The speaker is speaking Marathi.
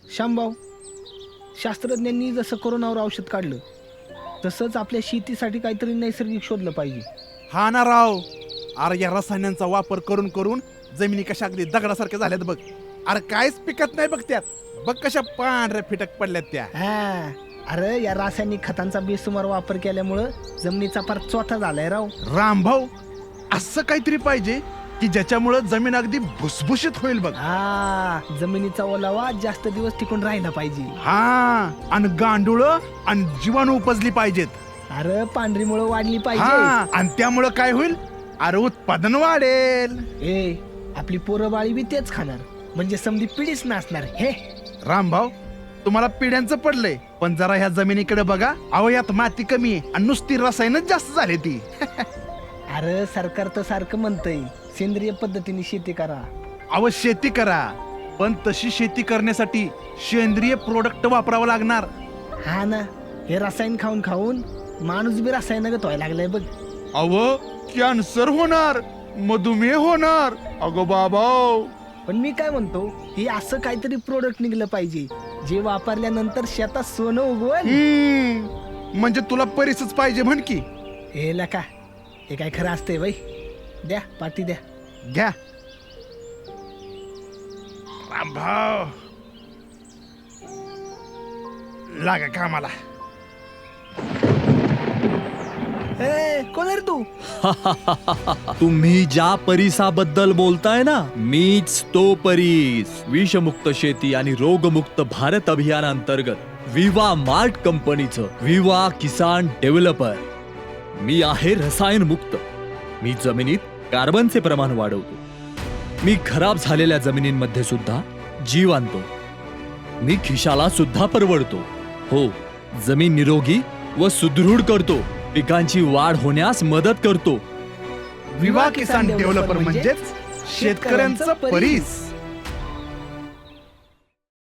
शामभाऊ, शास्त्रज्ञांनी जसं कोरोनावर औषध काढलं तसंच आपल्या शेतीसाठी काहीतरी नैसर्गिक शोधलं पाहिजे. हा ना राव. अरे या रसायनांचा वापर करून करून जमिनी कशा अगदी दगडासारख्या झाल्यात बघ. अरे काहीच पिकत नाही बघ त्यात. बघ कशा पांढऱ्या फिटक पडल्यात त्या. हा, अरे या रासायनिक खतांचा बेसुमार वापर केल्यामुळं जमिनीचा फार चोथा झालाय राव. रामभाऊ, असं काहीतरी पाहिजे की ज्याच्यामुळं जमीन अगदी भुसभुशीत होईल बघ. हा, जमिनीचा ओलावा जास्त दिवस टिकून राहिला पाहिजे. हा, आणि गांडूळ आणि जीवाणू उपजली पाहिजेत. अरे पांढरी मुळं वाढली हा, पाहिजे. आणि त्यामुळं काय होईल? अरे उत्पादन वाढेल. आपली पोरं बाळी बी तेच खाणार, म्हणजे समधी पिढीच नसणार. हे रामभाऊ, तुम्हाला पिढ्यांचं पडलंय, पण जरा ह्या जमिनीकडे बघा. अहो यात माती कमी आहे आणि नुसती रसायनच जास्त झाली ती. अरे सरकार तर सारखं म्हणतंय सेंद्रिय पद्धतीने शेती करा. अहो शेती करा, पण तशी शेती करण्यासाठी सेंद्रिय प्रोडक्ट वापरावं लागणार. हा ना, हे रसायन खाऊन खाऊन माणूस बी रसायनागत व्हायला लागलाय बघ. अहो कॅन्सर होणार, मधुमेह होणार. अगो बाबा, पण मी काय म्हणतो, हे असं काहीतरी प्रोडक्ट निघलं पाहिजे जे वापरल्यानंतर शेतात सोनं उगवल. म्हणजे तुला परीसच पाहिजे म्हण की. हे लका, हे काय खरं असतंय बाई. द्या पाठी द्या. घ्या रामभाऊ, लागा कामाला. कोण रे तू? तुम्ही ज्या परिसाबद्दल बोलताय ना, मीच तो परीस. विषमुक्त शेती आणि रोगमुक्त भारत अभियानांतर्गत विवा मार्ट कंपनीचं विवा किसान डेव्हलपर. मी आहे रसायन मुक्त. मी जमिनीत कार्बनचे प्रमाण वाढवतो. मी खराब झालेल्या जमिनींमध्ये सुद्धा जीव आणतो. मी खिशाला सुद्धा परवडतो. हो, जमीन निरोगी व सुदृढ करतो. पिकांची वाढ होण्यास मदत करतो. विवा किसान डेव्हलपर म्हणजेच शेतकऱ्यांचं परीस.